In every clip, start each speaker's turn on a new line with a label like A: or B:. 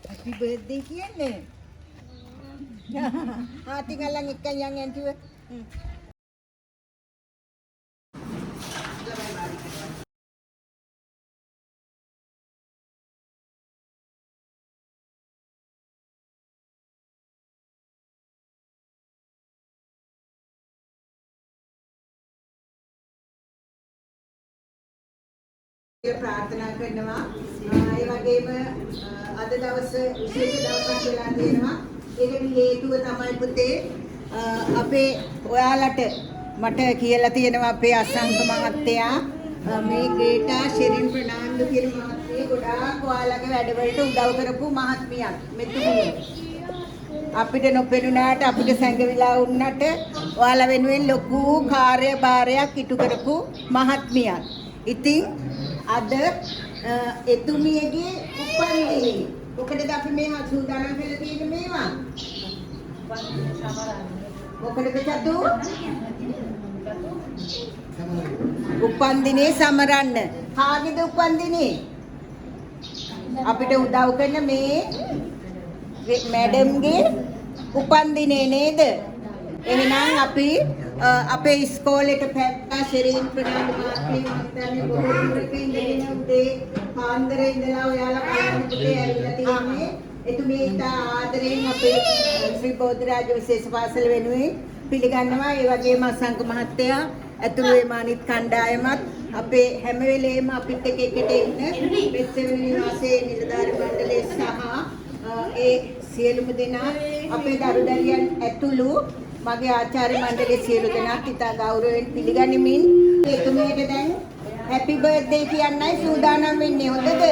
A: Happy birthday කියන්නේ. tinggal ikan yang juga. ප්‍රාර්ථනා කරනවා ඒ වගේම අද දවසේ විශේෂ දවසක් වෙලා තියෙනවා ඒකට හේතුව තමයි පුතේ අපේ ඔයාලට මට කියලා තියෙනවා අපේ අසංක මහත්තයා මේ ග්‍රේටා ශෙරින් ප්‍රනාන්දු කියන මහත්මිය ගොඩාක් ඔයාලගේ වැඩවලට උදව් කරපු මහත්මියක් මෙතුමිය අපිට නොපෙනුනාට අපිට සැඟවිලා වුණාට ඔයාලා වෙනුවෙන් ලොකු කාර්යභාරයක් ඉටු කරපු මහත්මියක් ඉතින් අද එතුමියගේ උපන්දිනේ මොකටද අපි මේ සූදානම් වෙලා තියෙන්නේ මේවා මොකටද චතු උපන්දිනේ සමරන්න කාගේද උපන්දිනේ අපිට උදව් කරන මේ මැඩම්ගේ උපන්දිනේ නේද එහෙනම් අපි අපේ ඉස්කෝලේට පැත්තා ශෙරීන් ප්‍රනාන්දු මහත්මිය මහත්මයාගේ බොහෝ දුරක ඉඳගෙන උදේ පාන්දර ඉඳලා ඔයාලා බලන්න පුතේ ඇවිල්ලා තියෙන්නේ එතුමිය ඉතා ආදරෙන් අපේ ශ්‍රී බෝධිරාජ විශේෂ පාසල වෙනුවෙන් පිළිගන්නවා ඒ වගේම අසංක මහත්තයා ඇතුළු වේම අනිත් කණ්ඩායමත් අපේ හැම වෙලේම අපිත් එක්ක එකට ඉන්න මෙච්චර නිවාසයේ නිලධාරි මණ්ඩලය සහ ඒ සියලුම දෙනා අපේ දරුදරියන් ඇතුළු මගේ ආචාර්ය මණ්ඩලයේ සියලු දෙනාත් ඉතා ගෞරවයෙන් පිළිගනිමින් එතුමියට දැන් හැපි බර්ත්ඩේ කියන්නයි සූදානම් වෙන්නේ හොඳද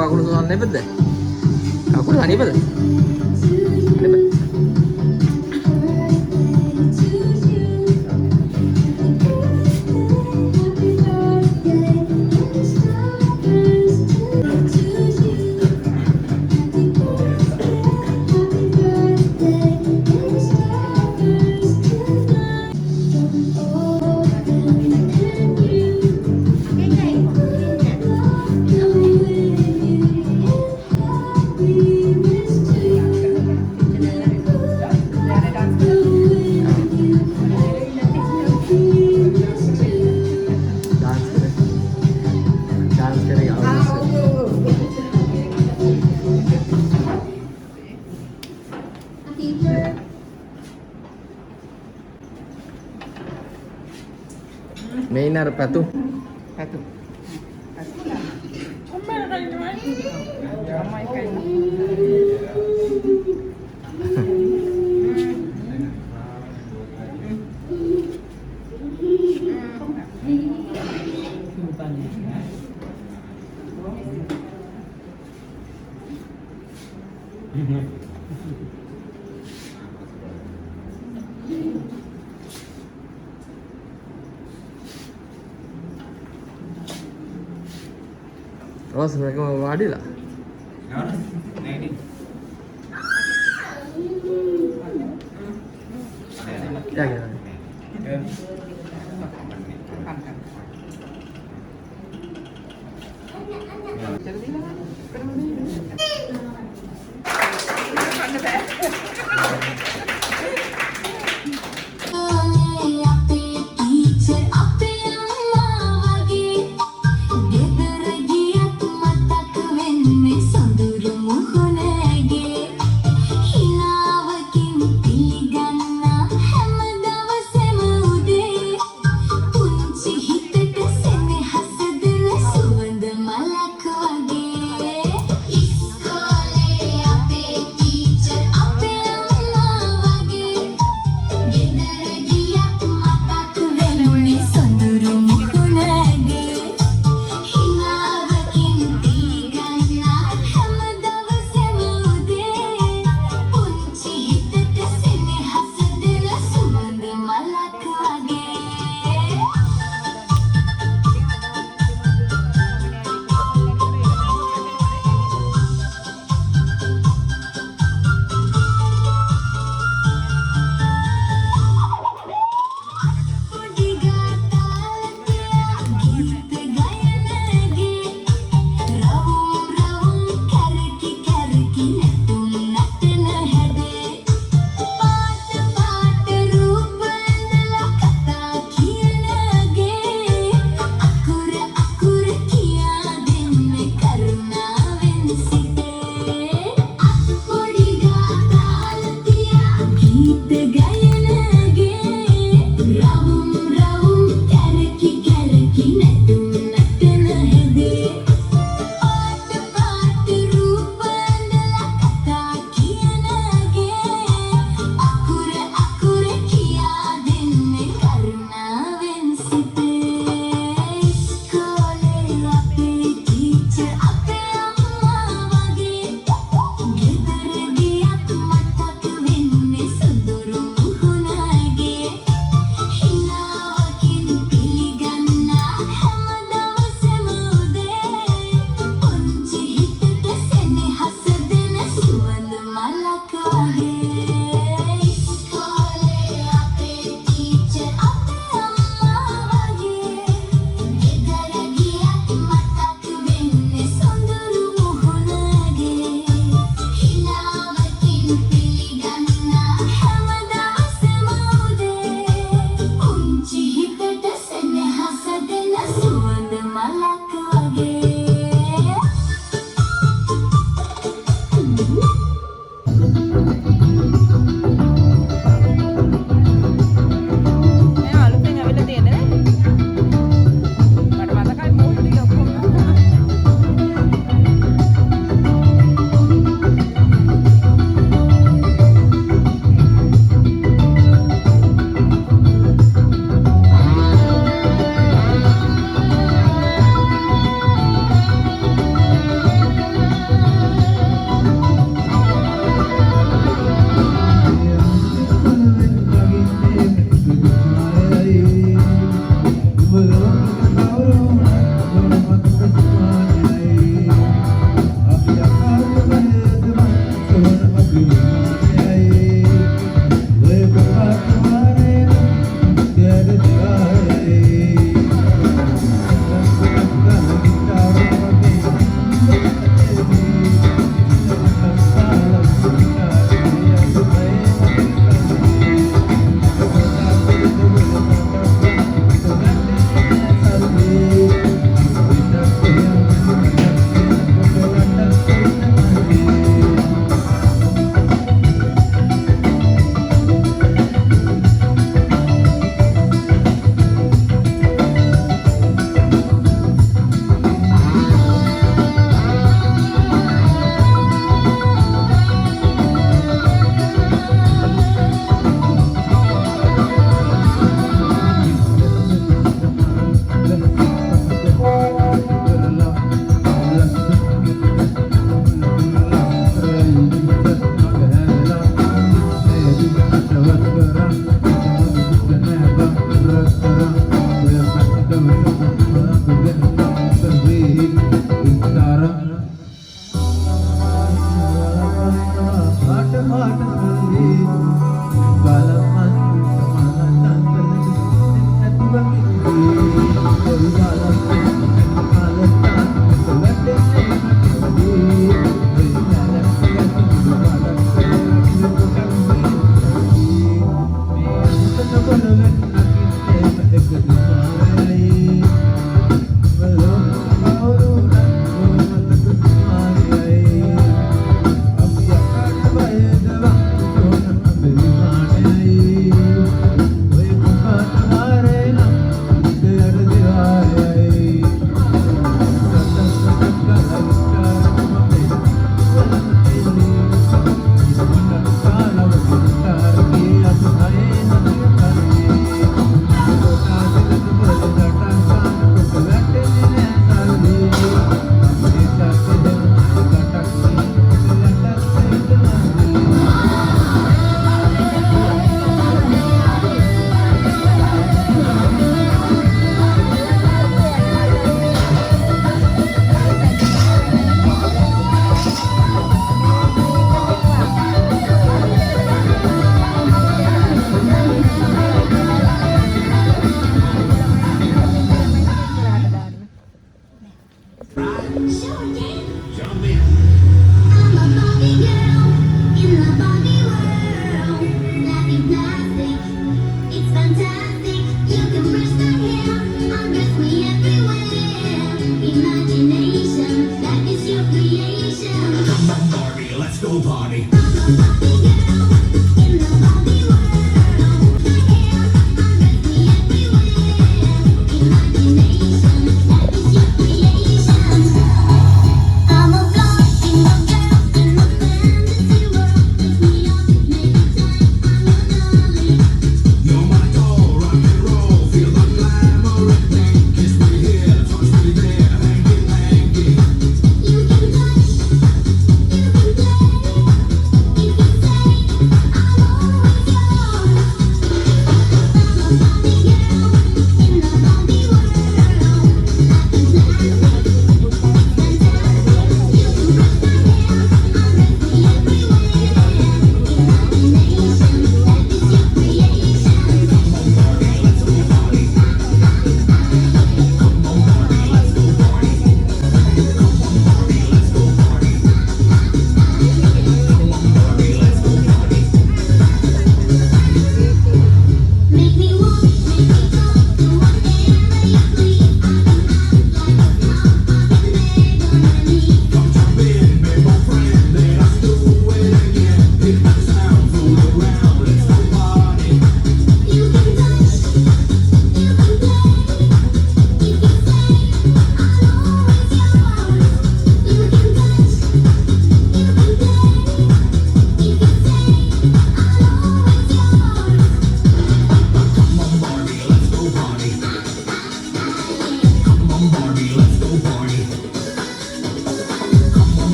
B: aku soal nebet deh. Aku udah nebet. Nebet. Main ar patu. Patu. Awas mereka mau mandi lah. Ya gitu.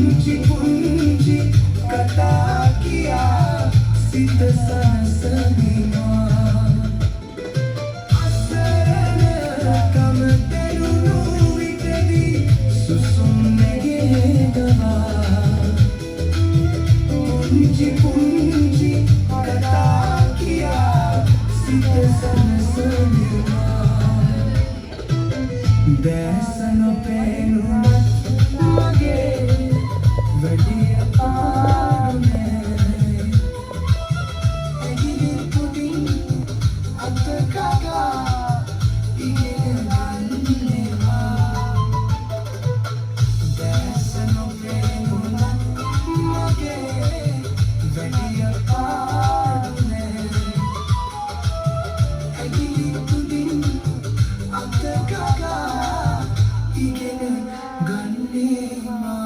C: පුංචි පුංචි කතා කියා සිත සනසනවා අසරණකම දැනුණු විටදී සුසුම් නැගෙනවා පුංචි පුංචි කතා කියා සිත සනසනවා දැස නොපෙනුනත් මගේ වැඩිය ආරුනේ ඇගිලි පුඩින් අත කගා ඉගෙන ගන්නවා දැස නොපෙනුනත් මගේ වැඩිය ආරුනේ ඇගිලි පුඩින් අත කගා ඉගෙන ගන්නවා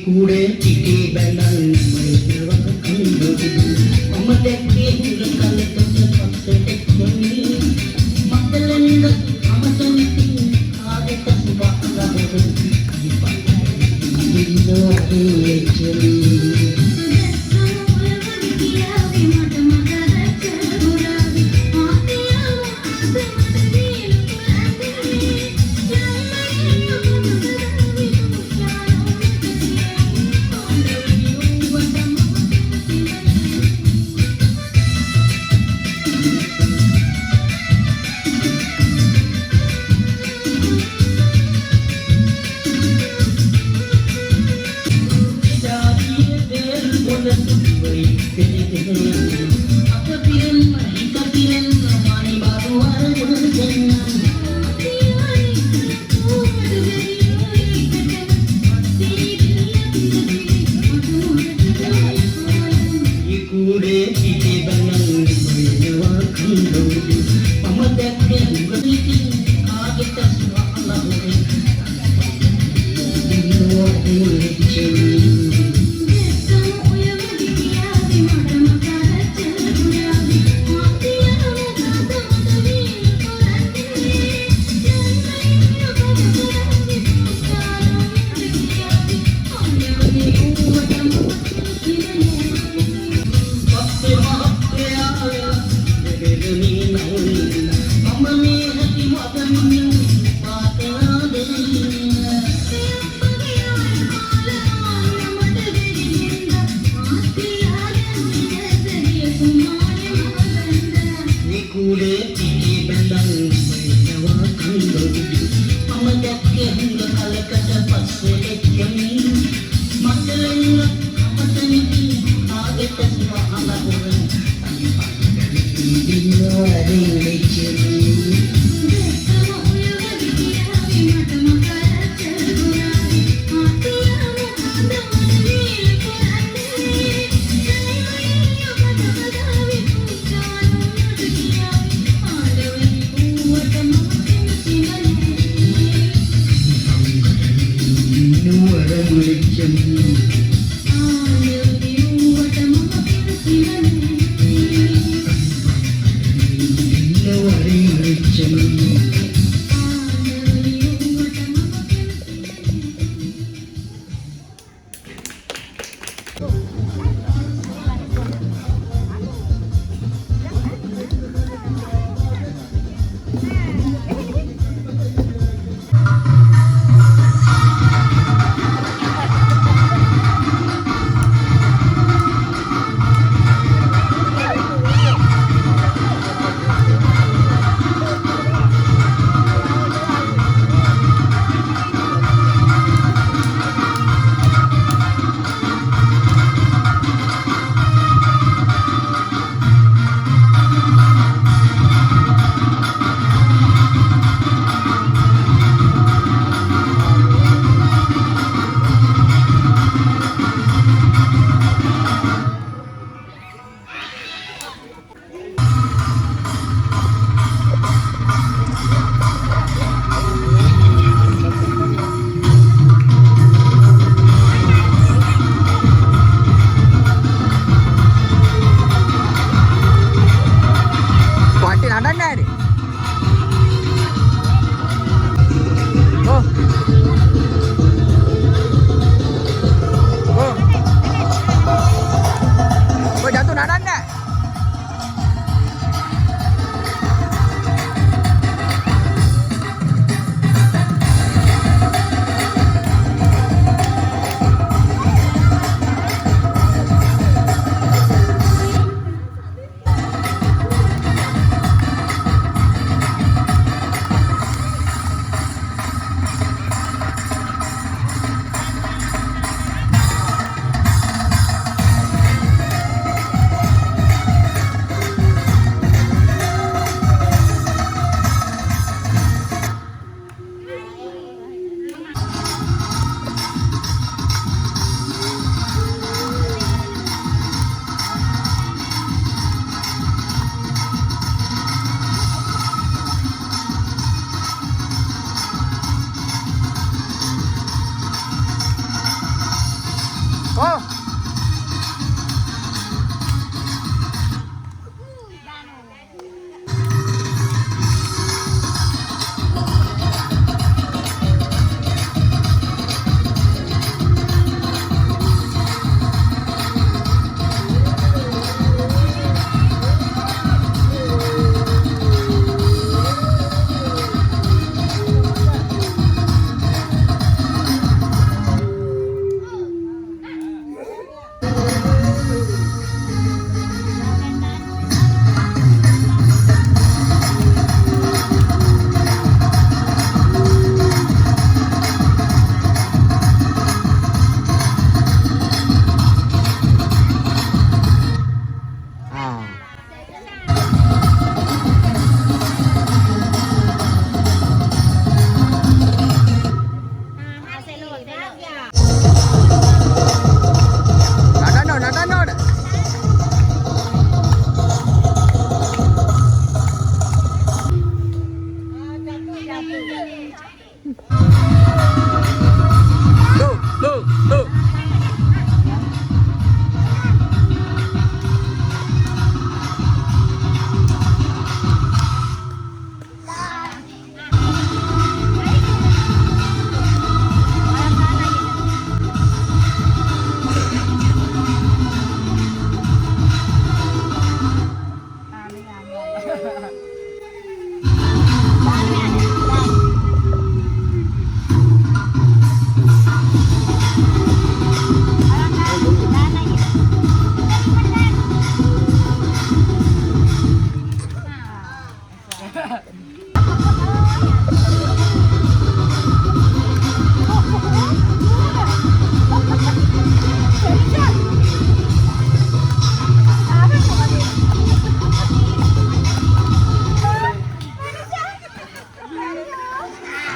D: Kure tiki balan mereka kandung, mama dekhi hingga lepas tekuni, makalenda mama cantik ada kesubah lahir di pantai di luar ceri.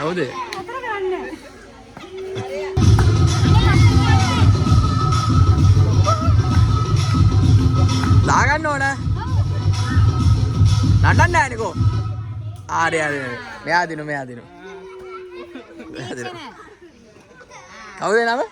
B: හවුද? දාගන්න ඕන. නටන්න නෑනිකෝ. ආරය මෙයා දිනු මෙයා දිනු. කවුද නම?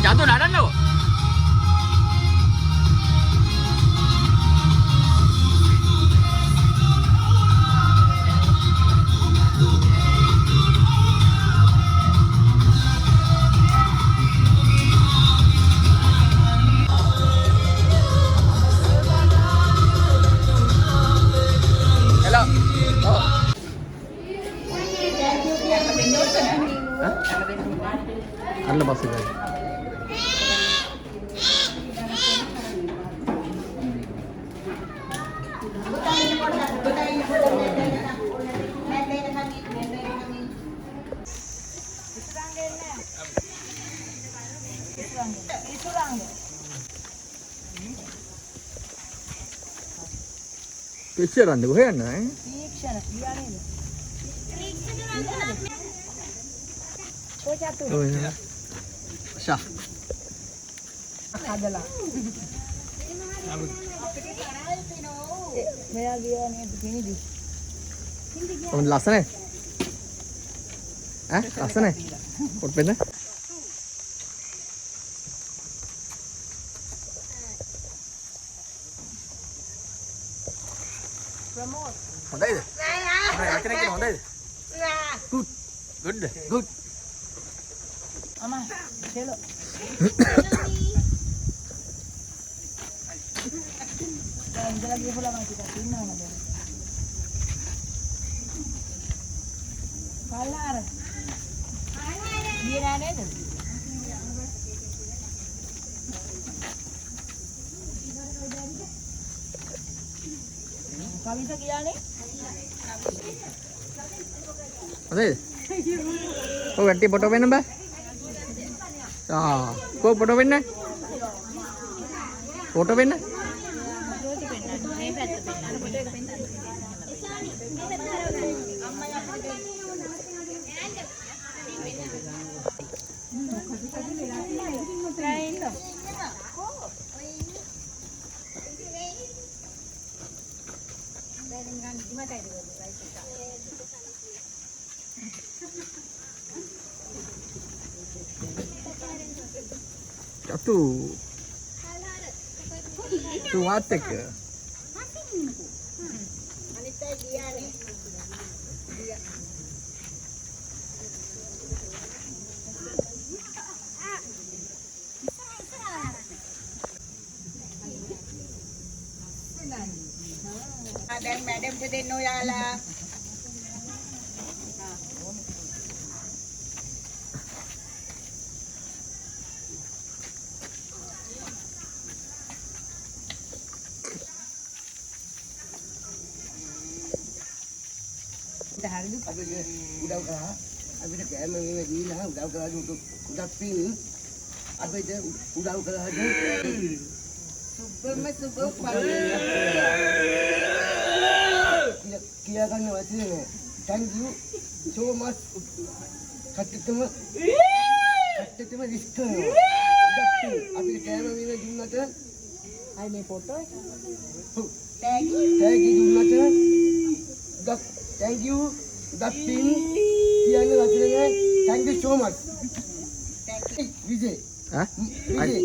B: jatuh nadan lo. Hello. Oh. Ano ba sila? පිච්චරන්නේ කොහෙ යන්නේ? Oh ya. Syah.
A: හදලා. මෙයා ගියා නේද කිනිදි?
B: Oh ලස්සනයි. ලස්සනයි. කොට පෙන්න. හොඳයිද? වචන කියන හොඳයිද? Good. Good. Good.
A: අම්මා චලෝ. දැන් ඉඳලා ගිහලා මම ටිකක් ඉන්නවද දැන්? කලාර. ගියේ නෑ නේද? කවිත කියන්නේ?
B: හොඳයිද? ඔව් ගැටි ෆොටෝ වෙන්න බෑ. කො ෆොටෝ වෙන්න? ෆොටෝ වෙන්න? Tu wat එක
A: අනිත් අය ගියානේ. දැන් මැඩම්ට දෙන්න ඔයාලා.
D: උදව් කරා අපිට කෑම මේ දීලා උදව් කරා උදව් පින් අපිට උදව් කරා
A: සුබම සුබ
D: කියා ගන්න වචනේ නෑ thank you so much කට්ටියටම රිස්ක් කරනවා අපිට කෑම මේ දුන්නට
A: අය මේ ෆොටෝ එක
D: thank you දුන්නට thank you දප්පින් කියන වචනේ thank you so much Vije Vije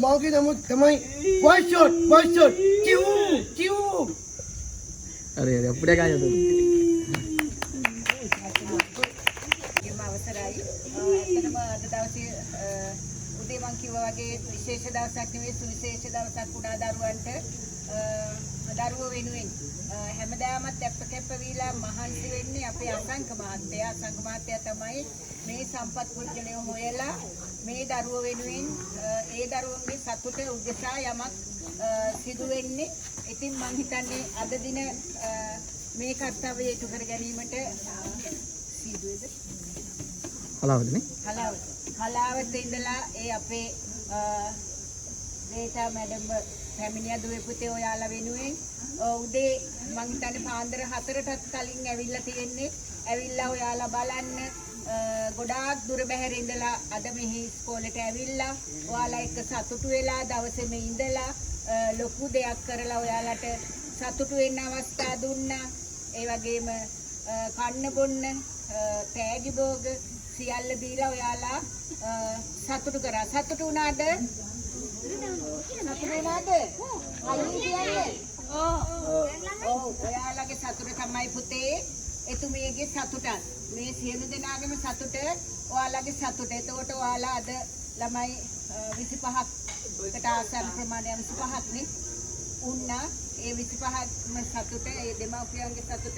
D: මගේ නම තමයි voice shot චිව්
B: අර අපිට ගායද
A: එම අවසරයි. ඇත්තටම අද දවසේ උදේ මං කිව්වා වගේ විශේෂ දවසක් නෙවෙයි සුවිශේෂ දවසක් උඩා දරුවන්ට දරුවෝ වෙනුවෙන් හැමදාමත් කැප වීලා මහන්සි වෙන්නේ අපේ අසංක මහත්තයා. අසංක මහත්තයා තමයි මේ සම්පත් පුද්ගලය හොයලා මේ දරුවෝ වෙනුවෙන් ඒ දරුවන්ගේ සතුට උදෙසා යමක් සිදු වෙන්නේ. ඉතින් මං හිතන්නේ අද දින මේ කර්තව්‍යය ඉටු කර ගැනීමට සීදුවේද?
B: හලාවදනේ?
A: හලාවත ඉඳලා ඒ අපේ රේටා මැඩම් පැමිණිය දුවේ පුතේ ඔයාලා වෙනුවෙන් උදේ මං හිතන්නේ පාන්දර 4ටත් කලින් ඇවිල්ලා තියෙන්නේ. ඇවිල්ලා ඔයාලා බලන්න ගොඩාක් දුර බැහැර ඉඳලා අද මෙහි ඉස්කෝලේට ඇවිල්ලා ඔයාලා එක්ක සතුටු වෙලා දවසේම ඉඳලා ලොකු දෙයක් කරලා ඔයාලට සතුටු වෙන්න අවස්ථා දුන්නා. ඒ වගේම කන්න බොන්න තෑගි භෝග සියල්ල දීලා ඔයාලා සතුටු කරා. සතුටු වුණාද? ඔයාලගේ සතුට තමයි පුතේ එතුමියගේ සතුටත්. මේ සියලු දෙනාගේම සතුට ඔයාලගේ සතුට. එතකොට ඔයාලා අද ළමයි 25කට ආසන්න ප්‍රමාණය 25ක් නේ උන්නා. ඒ 25ක්ම සතුට ඒ දෙමව්පියන්ගේ සතුට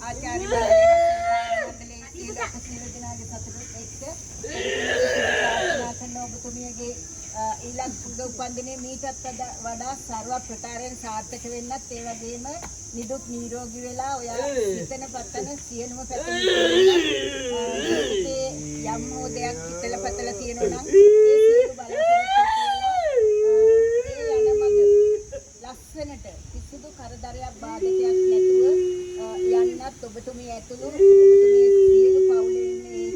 A: ආචාර්ය මණ්ඩලයේ සියලු දෙනාගේ සතුට එක්ක ප්‍රාර්ථනා කරන ඔබතුමියගේ ඊළඟ උපන්දිනේ මීටත් වඩා සර්ව ප්‍රකාරයෙන් සාර්ථක වෙන්නත් ඒ වගේම නිදුක් නිරෝගී වෙලා ඔයා හිතන පතන සියලුම පැතුම් යම් හෝ දෙයක් හිතලා පතලා තියෙනවා නම් ඒ සියලු බලාපොරොත්තු ඒ යන මඟ ලස්සනට කිසිදු කරදරයක් බාධකයක් නැතුව යන්නත් ඔබතුමිය ඇතුළු ඔබතුමිය සියලු පවුලේ ඉන්නේ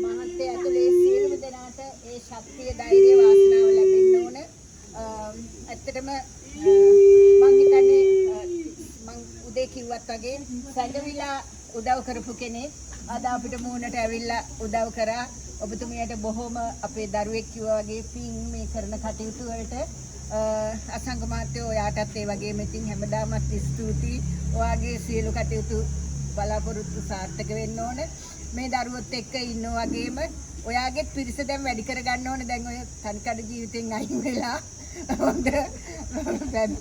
A: මහත්ය ඇතුලේ සියලුම දෙනාට ඒ ශක්තිය ධෛර්යය වාසනාව ලැබෙන්න ඕන. ඇත්තටම මං හිතන්නේ මං උදේ කිව්වත් වගේ සැඟවිලා උදව් කරපු කෙනෙක් අද අපිට මූණට ඇවිල්ලා උදව් කරා. ඔබතුමියට බොහොම අපේ දරුවෙක් කිව්වා වගේ පින් මේ කරන කටයුතු වලට අසංග මාත්‍යෝ ඔයාටත් ඒ වගේම ඉතින් හැමදාමත් ස්තුතියි. ඔයාගේ සියලු කටයුතු බලාපොරොත්තු සාර්ථක වෙන්න ඕන. මේ දරුවොත් එක්ක ඉන්න වගේම ඔයාගේ පිරිස දැන් වැඩි කරගන්න ඕන. දැන් ඔය තනිකඩ ජීවිතෙන් අයින් වෙලා හොඳ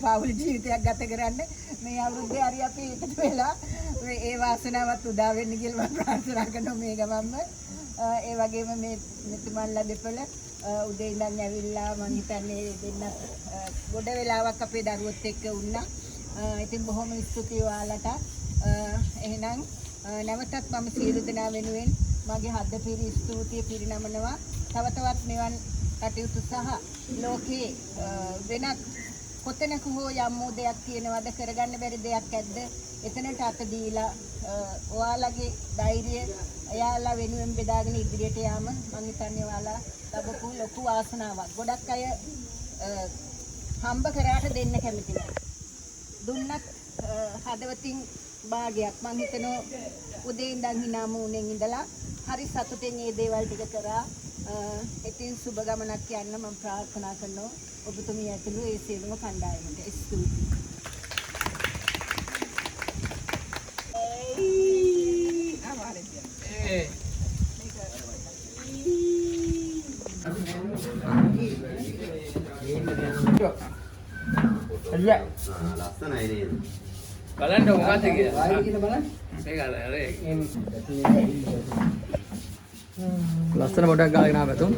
A: පවුල් ජීවිතයක් ගත කරන්න මේ අවුරුද්දේ හරි අපි එකතු වෙලා ඒ වාසනාවත් උදා වෙන්න කියලා මම ප්‍රාර්ථනා කරනවා මේ ගමන්ම. ඒ වගේම මේ මෙතුමන්ලා දෙපළ උදේ ඉඳන් ඇවිල්ලා මම හිතන්නේ දෙන්න ගොඩ වෙලාවක් අපේ දරුවොත් එක්ක වුණා. ඉතින් බොහොම ස්තුතියි ඔයාලට. එහෙනම් නැවතත් මම සියලු දෙනා වෙනුවෙන් මගේ හද පිරි ස්තුතිය පිරිනමනවා. තව තවත් මෙවන් කටයුතු සහ ලෝකේ වෙනත් කොතැනක හෝ යම් දෙයක් තියෙනවද කරගන්න බැරි දෙයක් ඇද්ද එතනට අත දීලා ඔයාලගේ ධෛර්යය එයාලා වෙනුවෙන් බෙදාගෙන ඉදිරියට යාම මම හිතන්නේ ඔයාලා ලැබපු ලොකු වාසනාවක්. ගොඩක් අය හම්බ කරාට දෙන්න කැමති නැහැ. දුන්නත් හදවතින් භාගයක් මම හිතනවා උදේ ඉඳන් hina මූණෙන් ඉඳලා හරි සතුටෙන් මේ දේවල් ටික කරා. ඉතින් සුබ ගමනක් යන්න මම ප්‍රාර්ථනා කරනවා ඔබතුමිය ඇතුළු ඒ සියලුම කණ්ඩායමට. ස්තුතියි.
B: ලස්සනයි නේද? බලන්න මොකක්ද කියලා. මේක අර ලස්සන පොඩක් ගාගෙන ආවතුන්.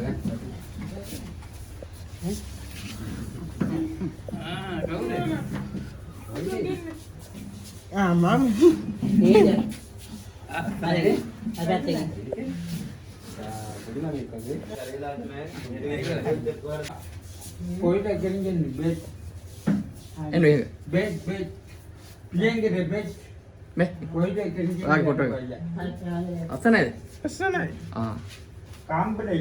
B: කවුද?
E: මම නේද? බලන්න අගත්තේ. කොයිද ගෙනින් බෙඩ්
B: එන්නේ
E: බෙඩ් පියංගේ බෙඩ්
B: මේ
E: කොයිද ගෙනින්
B: ආගේ ෆොටෝ එක. අස්සනයිද?
E: අස්සනයි
B: ආ.
E: කාම්බලය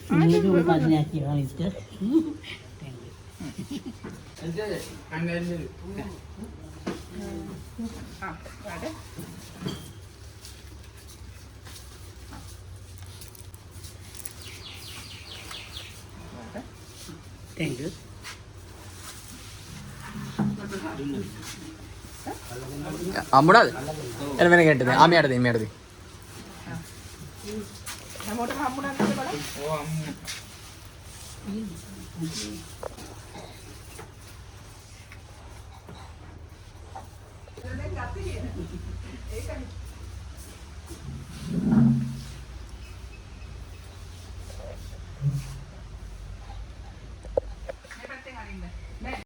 F: Ini tu bukan niat kita itu. Thank you.
B: අම්මුණාද? එන වෙන කෙනෙක්ද? ආමියාටද එමියාටද?
G: හැමෝටම හම්බුනත් බලන්න.
B: ඕ අම්මු.
G: ඒක